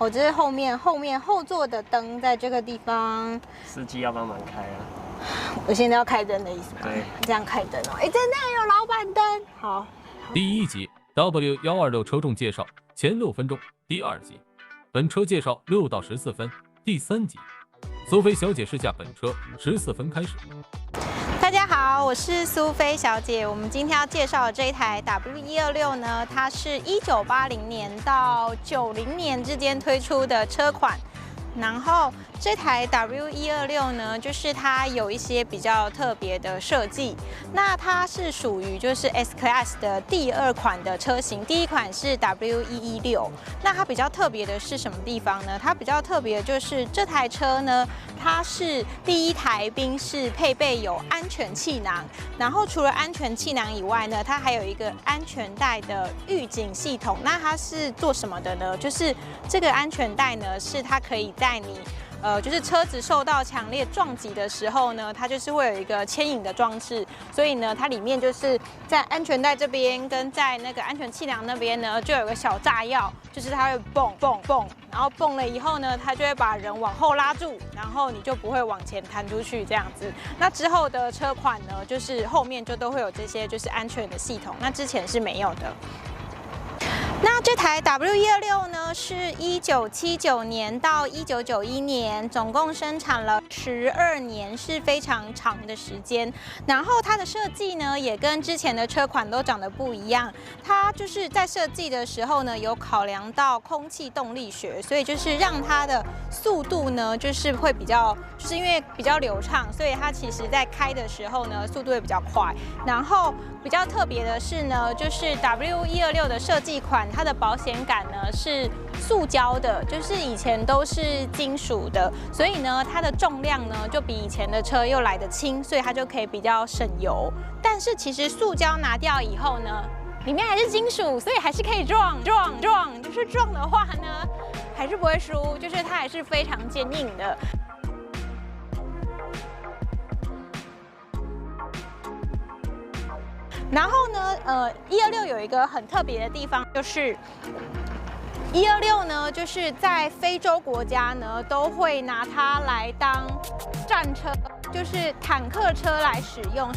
我这是后面后座的灯在这个地方，司机要帮忙开啊。我现在要开灯的意思吗？对，这样开灯哦。哎，真的有老板灯。好。第1集 W126车重介绍前6分钟。第2集本车介绍6到14分。第3集苏菲小姐试驾本车14分开始。大家好，我是苏菲小姐。我们今天要介绍的这一台 W126呢，它是1980年到90年之间推出的车款。然后这台 W126呢，就是它有一些比较特别的设计。那它是属于就是 S Class 的第2款的车型，第1款是 W116。那它比较特别的是什么地方呢？它比较特别的就是这台车呢，它是第1台宾士配备有安全气囊。然后除了安全气囊以外呢，它还有一个安全带的预警系统。那它是做什么的呢？就是这个安全带呢，是它可以在你就是车子受到强烈撞击的时候呢，它就是会有一个牵引的装置，所以呢，它里面就是在安全带这边跟在那个安全气囊那边呢，就有个小炸药，就是它会蹦蹦蹦，然后蹦了以后呢，它就会把人往后拉住，然后你就不会往前弹出去这样子。那之后的车款呢，就是后面就都会有这些就是安全的系统，那之前是没有的。那这台 W126呢，是1979年到1991年，总共生产了12年，是非常长的时间。然后它的设计呢，也跟之前的车款都长得不一样。它就是在设计的时候呢，有考量到空气动力学，所以就是让它的速度呢，就是会比较，就是因为比较流畅，所以它其实在开的时候呢，速度会比较快。然后比较特别的是呢，就是 W126的设计款，它的保险杆呢是塑胶的，就是以前都是金属的，所以呢它的重量呢就比以前的车又来得轻，所以它就可以比较省油。但是其实塑胶拿掉以后呢，里面还是金属，所以还是可以撞，就是撞的话呢还是不会输，就是它还是非常坚硬的。然后呢，126有一个很特别的地方，就是126呢，就是在非洲国家呢，都会拿它来当战车，就是坦克车来使用。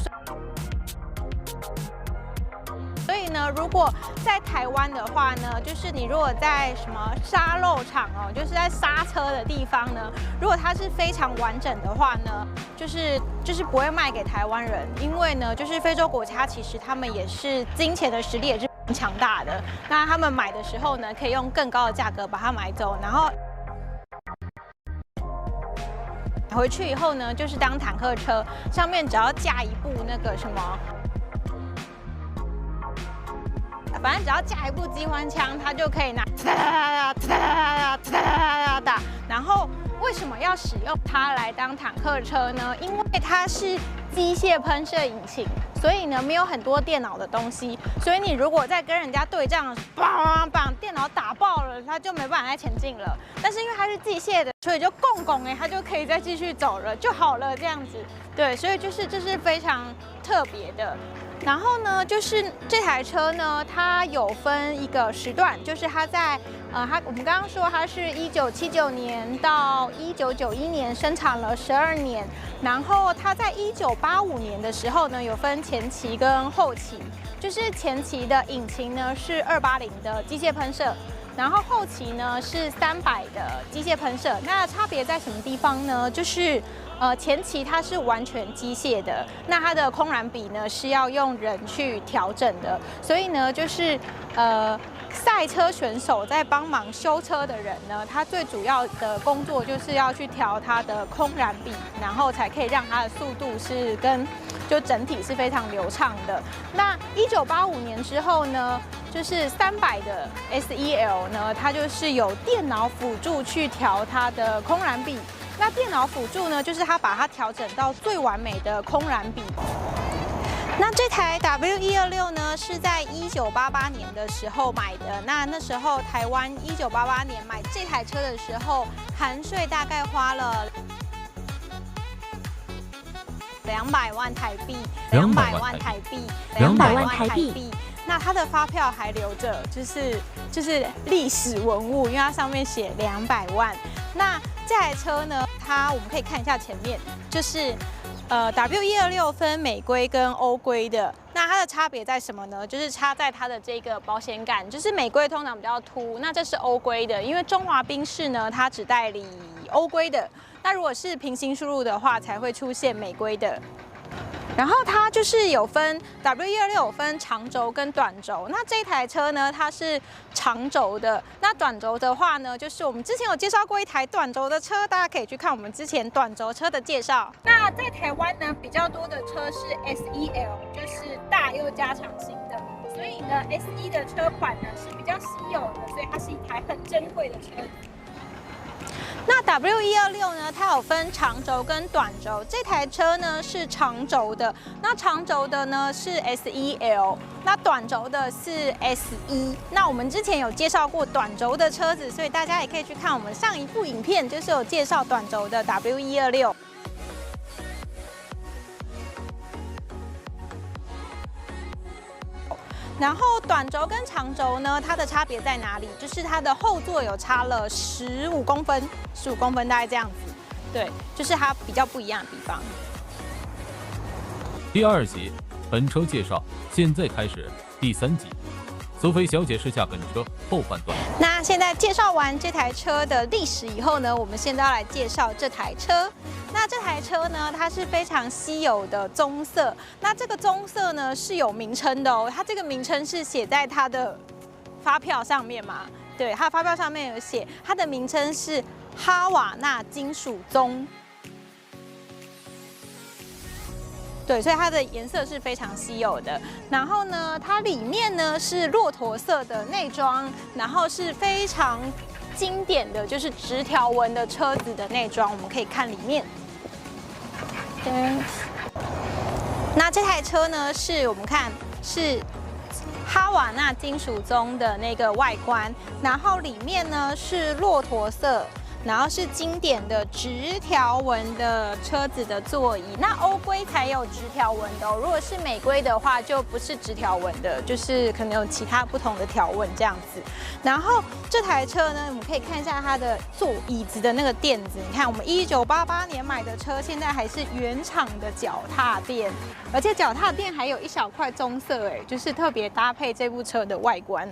所以呢，如果在台湾的话呢，就是你如果在什么杀肉场哦，就是在刹车的地方呢，如果它是非常完整的话呢，就是不会卖给台湾人，因为呢，就是非洲国家其实他们也是金钱的实力也是很强大的，那他们买的时候呢，可以用更高的价格把它买走，然后回去以后呢，就是当坦克车，上面只要架一部那个什么。反正只要架一部机关枪，它就可以拿然后为什么要使用它来当坦克车呢？因为它是机械喷射引擎，所以呢没有很多电脑的东西，所以你如果在跟人家对战，把电脑打爆了，它就没办法再前进了。但是因为它是机械的，所以就它就可以再继续走了就好了，这样子。对，所以这是非常特别的。然后呢，就是这台车呢，它有分一个时段，就是它在我们刚刚说它是1979年到1991年生产了12年，然后它在1985年的时候呢，有分前期跟后期，就是前期的引擎呢是280的机械喷射。然后后期呢是300的机械喷射，那差别在什么地方呢？就是前期它是完全机械的，那它的空燃比呢是要用人去调整的，所以呢就是赛车选手在帮忙修车的人呢，他最主要的工作就是要去调它的空燃比，然后才可以让它的速度是就整体是非常流畅的。那1985年之后呢，就是300的 SEL 呢，它就是有电脑辅助去调它的空燃比。那电脑辅助呢，就是它把它调整到最完美的空燃比。那这台 W126呢，是在1988年的时候买的。那时候台湾1988年买这台车的时候，含税大概花了200万台币，200万台币。那那它的发票还留着，就是历史文物，因为它上面写200万。那这台车呢，我们可以看一下前面，就是W126分美规跟欧规的。那它的差别在什么呢？就是差在它的这个保险杆，就是美规通常比较凸，那这是欧规的，因为中华宾士呢，它只代理欧规的。那如果是平行输入的话，才会出现美规的。然后它就是有分 W126有分长轴跟短轴，那这台车呢，它是长轴的。那短轴的话呢，就是我们之前有介绍过一台短轴的车，大家可以去看我们之前短轴车的介绍。那在台湾呢，比较多的车是 SEL， 就是大又加长型的，所以呢 SE 的车款呢是比较稀有的，所以它是一台很珍贵的车。那 W126呢，它有分长轴跟短轴，这台车呢是长轴的，那长轴的呢是 SEL， 那短轴的是 SE。那我们之前有介绍过短轴的车子，所以大家也可以去看我们上一部影片，就是有介绍短轴的 W126。然后短轴跟长轴呢，它的差别在哪里？就是它的后座有差了15公分，15公分大概这样子，对，就是它比较不一样的地方。第2集本车介绍，现在开始第3集。苏菲小姐试驾本车后半段。那现在介绍完这台车的历史以后呢，我们现在要来介绍这台车。那这台车呢，它是非常稀有的棕色。那这个棕色呢是有名称的哦，它这个名称是写在它的发票上面嘛？对，它发票上面有写，它的名称是哈瓦那金属棕。对，所以它的颜色是非常稀有的。然后呢，它里面呢是骆驼色的内装，然后是非常经典的就是直条纹的车子的内装，我们可以看里面。对，那这台车呢，是我们看是哈瓦那金属棕的那个外观，然后里面呢是骆驼色。然后是经典的直条纹的车子的座椅，那欧规才有直条纹的哦。如果是美规的话，就不是直条纹的，就是可能有其他不同的条纹这样子。然后这台车呢，我们可以看一下它的椅子的那个垫子。你看，我们1988年买的车，现在还是原厂的脚踏垫，而且脚踏垫还有一小块棕色，就是特别搭配这部车的外观。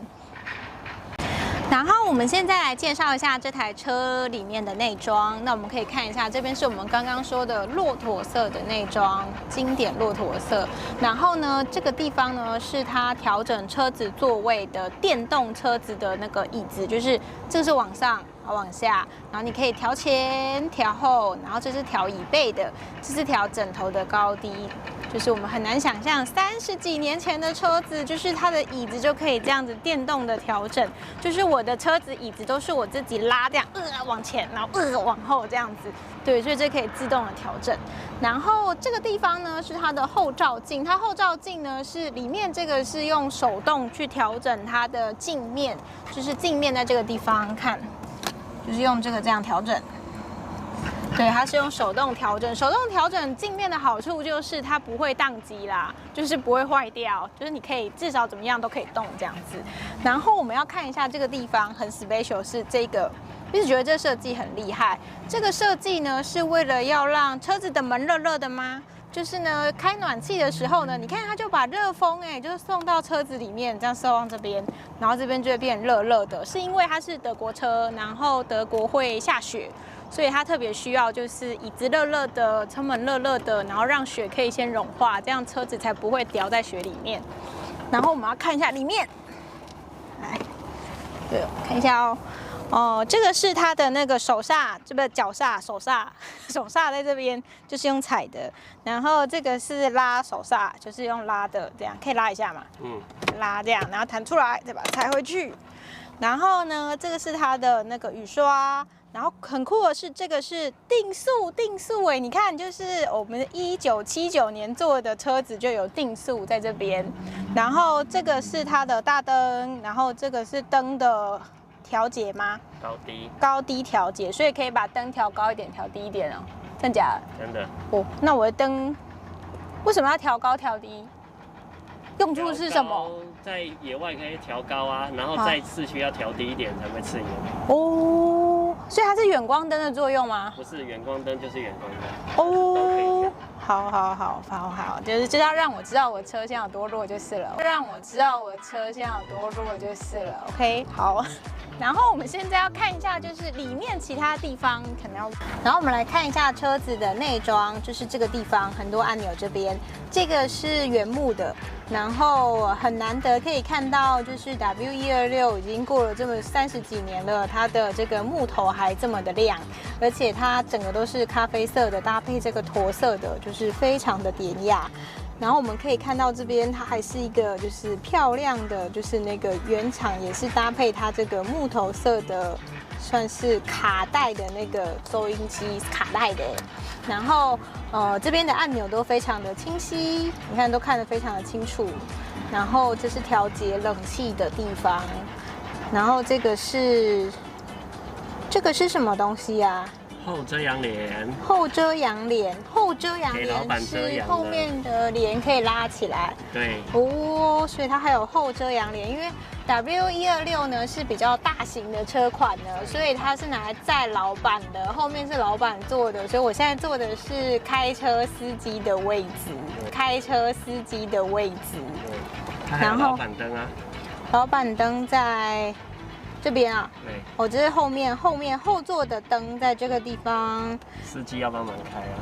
然后我们现在来介绍一下这台车里面的内装。那我们可以看一下，这边是我们刚刚说的骆驼色的内装，经典骆驼色。然后呢，这个地方呢是它调整车子座位的电动车子的那个椅子，就是这是往上。往下，然后你可以调前、调后，然后这是调椅背的，这是调枕头的高低。就是我们很难想象30几年前的车子，就是它的椅子就可以这样子电动的调整。就是我的车子椅子都是我自己拉这样，往前，然后往后这样子。对，所以这可以自动的调整。然后这个地方呢是它的后照镜，它后照镜呢是里面这个是用手动去调整它的镜面，就是镜面在这个地方看。就是用这个这样调整，对，它是用手动调整。手动调整镜面的好处就是它不会宕机啦，就是不会坏掉，就是你可以至少怎么样都可以动这样子。然后我们要看一下这个地方很 special 是这个，一直觉得这设计很厉害。这个设计呢是为了要让车子的门热热的吗？就是呢，开暖气的时候呢，你看它就把热风就是送到车子里面，这样送到这边，然后这边就会变热热的。是因为它是德国车，然后德国会下雪，所以它特别需要就是椅子热热的，车门热热的，然后让雪可以先融化，这样车子才不会掉在雪里面。然后我们要看一下里面，来，对，看一下哦。哦，这个是它的那个手刹，这不脚刹，手刹在这边，就是用踩的。然后这个是拉手刹，就是用拉的，这样可以拉一下嘛？拉这样，然后弹出来，再把它踩回去。然后呢，这个是它的那个雨刷。然后很酷的是，这个是定速你看，就是我们1979年做的车子就有定速在这边。然后这个是它的大灯，然后这个是灯的。调节吗？高低调节，所以可以把灯调高一点，调低一点哦。真假的？真的。哦，那我的灯为什么要调高调低？用处是什么？在野外可以调高啊，然后在市区要调低一点才会刺眼。哦，所以它是远光灯的作用吗？不是远光灯就是远光灯。哦，好，就是要让我知道我车厢有多弱就是了，让我知道我车厢有多弱就是了。OK， 好。然后我们现在要看一下，就是里面其他地方可能要，然后我们来看一下车子的内装，就是这个地方很多按钮这边，这个是原木的，然后很难得可以看到，就是 W126已经过了这么30几年了，它的这个木头还这么的亮，而且它整个都是咖啡色的，搭配这个驼色的，就是非常的典雅。然后我们可以看到这边它还是一个就是漂亮的，就是那个原厂也是搭配它这个木头色的，算是卡带的那个收音机卡带的。然后这边的按钮都非常的清晰，你看都看得非常的清楚。然后这是调节冷气的地方，然后这个是什么东西啊？后遮阳帘，后遮阳帘给老板遮阳的是后面的帘可以拉起来。对，哦，所以它还有后遮阳帘，因为 W126呢是比较大型的车款呢，所以它是拿来载老板的，后面是老板坐的，所以我现在坐的是开车司机的位置，开车司机的位置。它还有老板灯啊，老板灯在这边啊，对，我这是后面后座的灯在这个地方，司机要帮忙开啊。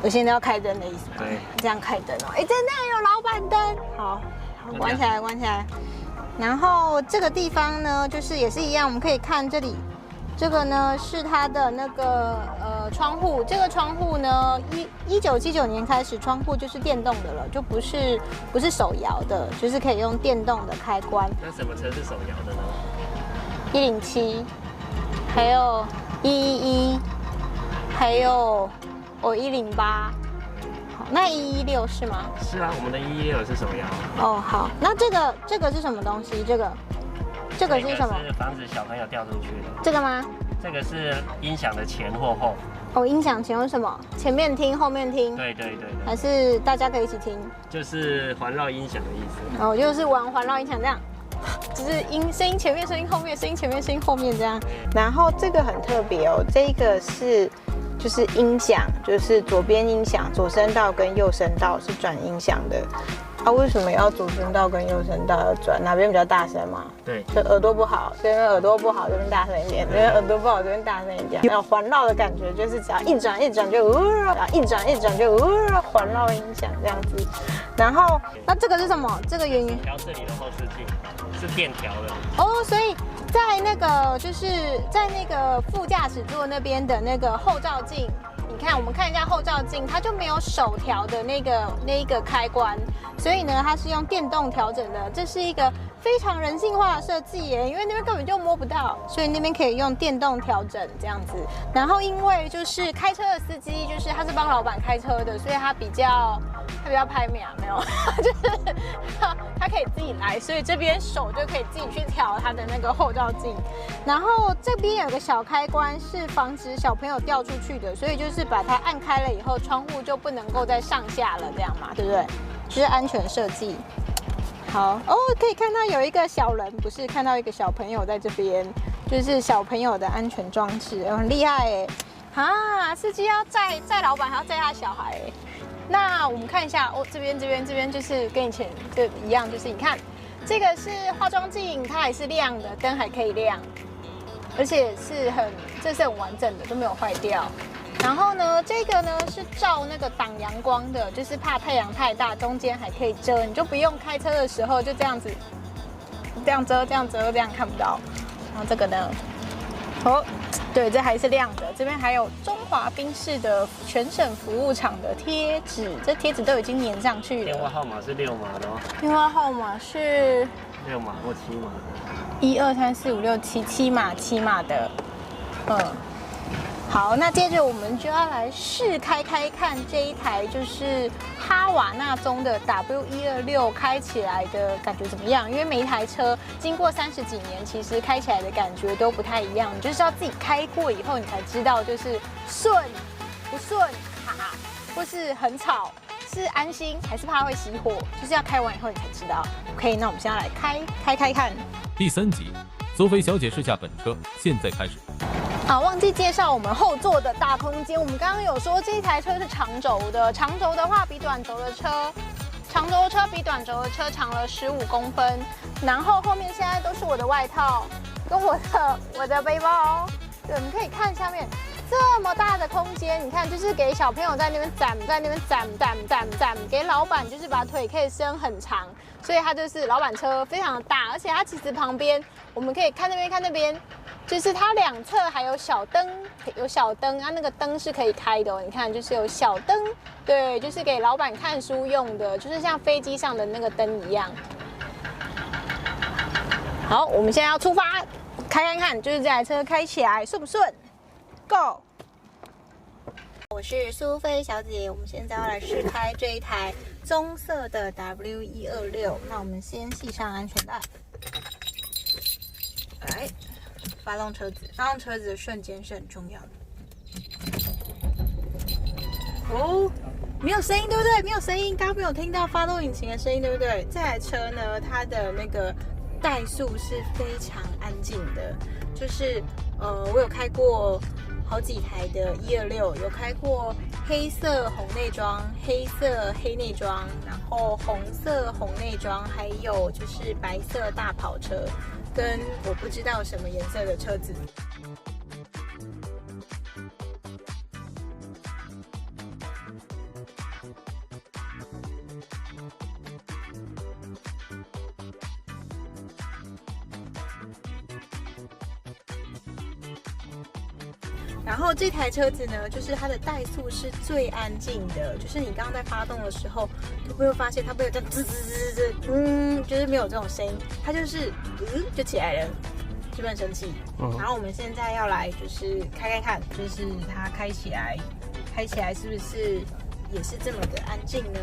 我现在要开灯的意思吗？对，这样开灯哦。哎，真的有老板灯，好，关起来，关起来。然后这个地方呢，就是也是一样，我们可以看这里，这个呢是它的那个窗户，这个窗户呢，1979年开始，窗户就是电动的了，就不是手摇的，就是可以用电动的开关。那什么车是手摇的呢？107，还有111，还有108。好，那116是吗？是啊，我们的116是手摇。哦，好，那这个是什么东西？这个是什么？是防止小朋友掉出去的。这个吗？这个是音响的前或后。哦，音响前有什么？前面听，后面听？对，还是大家可以一起听？就是环绕音响的意思。哦，就是玩环绕音响这样。就是声音前面，声音后面，声音前面，声音后面这样。然后这个很特别哦，这个是就是音响，就是左边音响，左声道跟右声道是转音响的。啊，为什么要左声道跟右声道要转？哪边比较大声嘛？对，就耳朵不好，这边耳朵不好，这边大声一点；这边耳朵不好，这边大声一点。那种环绕的感觉，就是只要一转就一转就环绕音响这样子。然后，那这个是什么？这个原因？调这里的后视镜是电调的。哦，所以在那个就是在那个副驾驶座那边的那个后照镜。你看，我们看一下后照镜，它就没有手调的那一个开关，所以呢，它是用电动调整的。这是一个非常人性化的设计耶，因为那边根本就摸不到，所以那边可以用电动调整这样子。然后因为就是开车的司机，就是他是帮老板开车的，所以他比较拍秒没有，就是他可以自己来，所以这边手就可以自己去调他的那个后照镜。然后这边有个小开关是防止小朋友掉出去的，所以就是把它按开了以后，窗户就不能够再上下了，这样嘛，对不对？就是安全设计。好哦，可以看到有一个小人，不是看到一个小朋友在这边，就是小朋友的安全装置，很厉害哎！啊，司机要载老板，还要载他小孩哎。那我们看一下哦，这边就是跟以前就一样，就是你看这个是化妆镜，它还是亮的，灯还可以亮，而且这是很完整的，都没有坏掉。然后呢，这个呢是照那个挡阳光的，就是怕太阳太大，中间还可以遮，你就不用开车的时候就这样子，这样遮，这样看不到。然后这个呢，哦，对，这还是亮的。这边还有中华宾士的全省服务厂的贴纸，这贴纸都已经粘上去了。电话号码是6码的哦。电话号码是6码或7码，1、2、3、4、5、6、7码的，好，那接着我们就要来试开看这一台就是哈瓦那中的 W126开起来的感觉怎么样？因为每一台车经过30几年，其实开起来的感觉都不太一样，你就是要自己开过以后，你才知道就是顺不顺、卡或是很吵是安心还是怕会熄火？就是要开完以后你才知道。OK， 那我们现在来开看。第3集，苏菲小姐试驾本车，现在开始。好，忘记介绍我们后座的大空间。我们刚刚有说这一台车是长轴的，长轴的话比短轴的车，长轴的车比短轴的车长了15公分。然后后面现在都是我的外套跟我的背包。对，我们可以看下面这么大的空间，你看就是给小朋友在那边站，给老板就是把腿可以伸很长，所以它就是老板车非常的大，而且它其实旁边我们可以看那边。就是它两侧还有小灯，啊，那个灯是可以开的哦。你看，就是有小灯，对，就是给老板看书用的，就是像飞机上的那个灯一样。好，我们现在要出发，开看，就是这台车开起来顺不顺 ？Go！ 我是苏菲小姐，我们现在要来试开这一台棕色的 W126。那我们先系上安全带，来。发动车子的瞬间是很重要的。哦，没有声音，对不对？没有声音，刚刚没有听到发动引擎的声音，对不对？这台车呢，它的那个怠速是非常安静的，就是我有开过好几台的126，有开过黑色红内装、黑色黑内装，然后红色红内装，还有就是白色大跑车。跟我不知道什么颜色的车子。然后这台车子呢，就是它的怠速是最安静的，就是你刚刚在发动的时候，你会发现它不会有这样滋滋滋滋，就是没有这种声音，它就是就起来了，就不能生气。然后我们现在要来就是开看，就是它开起来是不是也是这么的安静呢？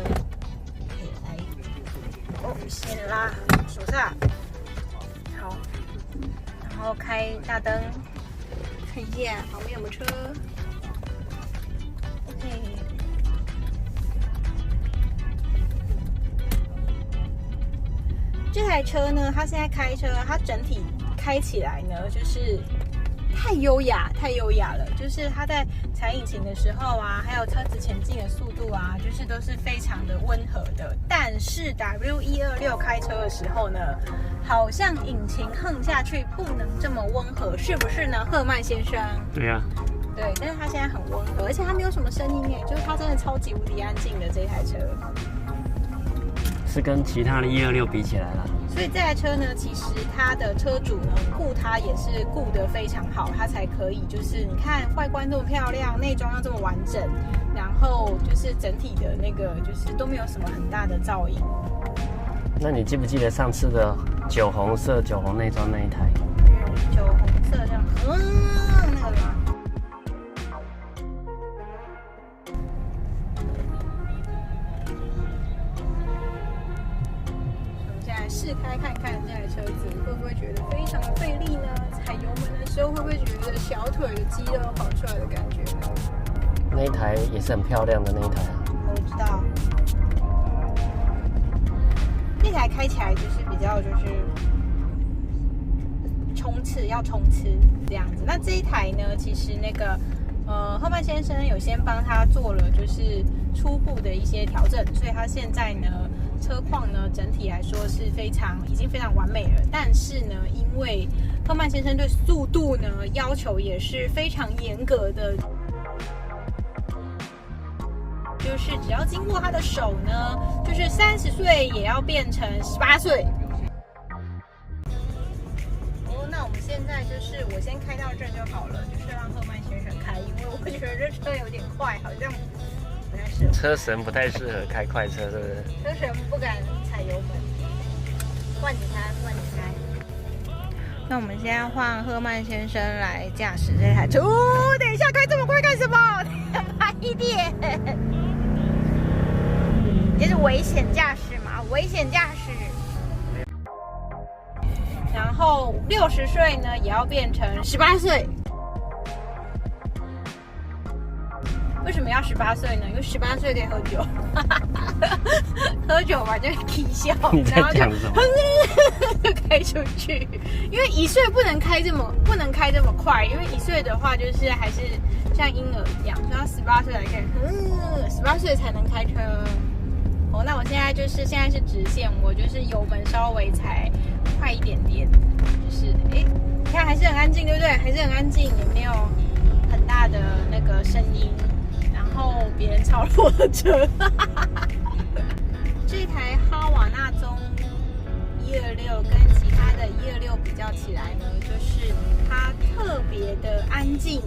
可以来，先拉手刹，好，然后开大灯。看一下旁边有没有车 ，OK。这台车呢，它现在开车，它整体开起来呢，就是太优雅了。就是它在踩引擎的时候啊，还有车子前进的速度啊，就是都是非常的温和的。但是 W126开车的时候呢，好像引擎横下去不能这么温和，是不是呢，赫曼先生？对呀。对，但是它现在很温和，而且它没有什么声音哎，就是它真的超级无敌安静的这台车。是跟其他的126比起来啦。所以这台车呢，其实它的车主呢顾它也是顾得非常好，它才可以就是你看外观这么漂亮，内装又这么完整，然后就是整体的那个就是都没有什么很大的噪音。那你记不记得上次的酒红色酒红内装那一台？酒红色这样，那个吗？试开看看这台车子会不会觉得非常的费力呢？踩油门的时候会不会觉得小腿的肌肉跑出来的感觉呢？那一台也是很漂亮的那一台啊。我知道，那台开起来就是比较就是要冲刺这样子。那这一台呢，其实那个赫曼先生有先帮他做了就是初步的一些调整，所以他现在呢车况呢整体来说是已经非常完美了。但是呢，因为赫曼先生对速度呢要求也是非常严格的，就是只要经过他的手呢，就是30岁也要变成18岁。那我们现在就是我先开到这就好了，就是让赫曼先生开，因为我觉得这车有点快，好像不太适合。车神不太适合开快车，是不是？车神不敢踩油门。换你开。那我们现在换赫曼先生来驾驶这台车。等一下，开这么快干什么？慢一点。这是危险驾驶嘛？危险驾驶。然后60岁呢，也要变成18岁。为什么要18岁呢？因为18岁可以喝酒，喝酒嘛就会啼笑，你在讲什么？就开出去。因为1岁不能开这么快，因为1岁的话就是还是像婴儿一样，所以要18岁才可以，18岁才能开车。哦，那我现在是直线，我就是油门稍微才快一点点，就是你看还是很安静，对不对？还是很安静，也没有很大的那个声音，然后别人超了我的车。这台哈瓦那宗126跟其他的126比较起来呢，就是它特别的安静。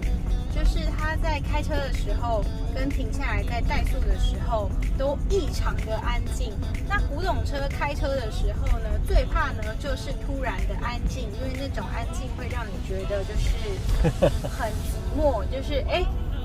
就是他在开车的时候跟停下来在怠速的时候都异常的安静。那古董车开车的时候呢，最怕呢就是突然的安静，因为那种安静会让你觉得就是很寂寞，就是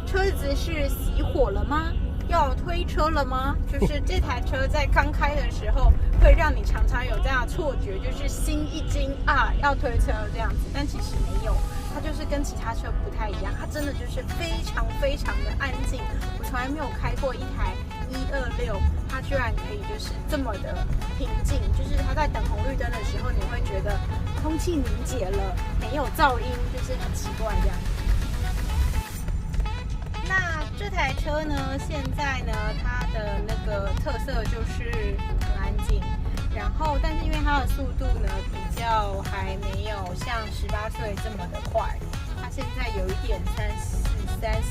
车子是熄火了吗？要推车了吗？就是这台车在刚开的时候会让你常常有这样的错觉，就是心一惊啊，要推车这样子，但其实没有。它就是跟其他车不太一样，它真的就是非常非常的安静。我从来没有开过一台126，它居然可以就是这么的平静。就是它在等红绿灯的时候，你会觉得空气凝结了，没有噪音，就是很奇怪这样。那这台车呢，现在呢，它的那个特色就是很安静。然后，但是因为它的速度呢，比较还没有像18岁这么的快，它现在有一点30-40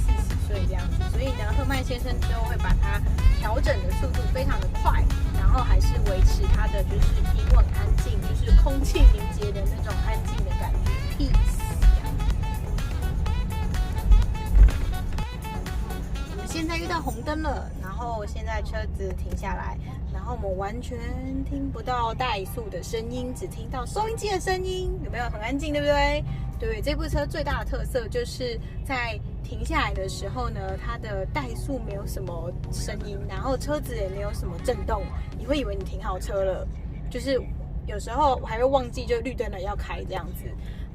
岁这样子，所以呢，赫曼先生之后会把它调整的速度非常的快，然后还是维持它的就是平稳安静，就是空气凝结的那种安静的感觉 ，peace。我们现在遇到红灯了，然后现在车子停下来。然后我们完全听不到怠速的声音，只听到收音机的声音，有没有很安静，对不对？对，这部车最大的特色就是在停下来的时候呢，它的怠速没有什么声音，然后车子也没有什么震动，你会以为你停好车了，就是有时候我还会忘记就绿灯了要开这样子。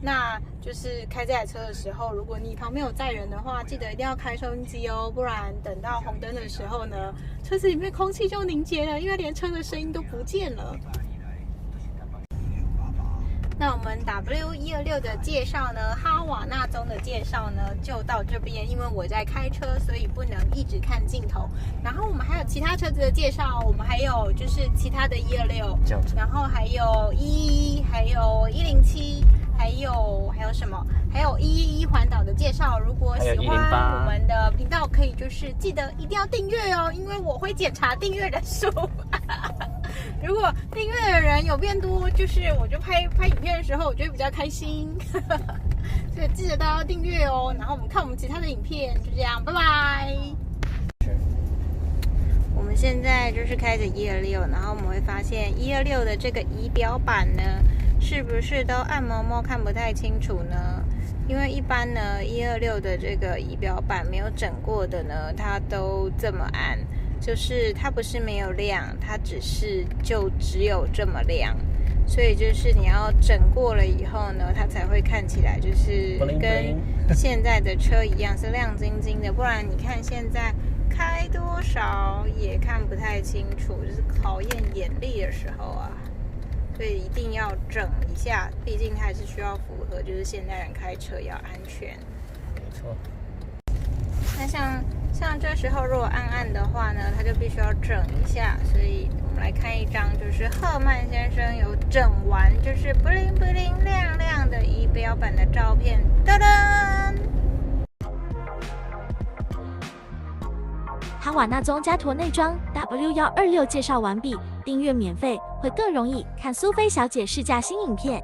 那就是开这台车的时候，如果你旁边有载人的话，记得一定要开收音机哦，不然等到红灯的时候呢，车子里面空气就凝结了，因为连车的声音都不见了。那我们 W126 的介绍呢，哈瓦那宗的介绍呢，就到这边。因为我在开车，所以不能一直看镜头。然后我们还有其他车子的介绍，我们还有就是其他的126，然后还有111，还有107。还有什么？还有111环岛的介绍。如果喜欢我们的频道，可以就是记得一定要订阅哦，因为我会检查订阅人数。如果订阅的人有变多，就是我就拍影片的时候，我就会比较开心。所以记得大家要订阅哦。然后我们看我们其他的影片，就这样，拜拜。我们现在就是开着126，然后我们会发现126的这个仪表板呢，是不是都暗摸摸看不太清楚呢？因为一般呢126的这个仪表板没有整过的呢，它都这么暗，就是它不是没有亮，它只有这么亮。所以就是你要整过了以后呢，它才会看起来就是跟现在的车一样是亮晶晶的，不然你看现在开多少也看不太清楚，就是考验眼力的时候啊。所以一定要整一下，毕竟还是需要符合，就是现代人开车要安全。没错。那像这时候如果暗暗的话呢，它就必须要整一下。所以我们来看一张，就是赫曼先生有整完，就是布灵布灵亮亮的仪表板的照片。噔噔。哈瓦那宗家驼内装 W126 介绍完毕，订阅免费会更容易看苏菲小姐试驾新影片。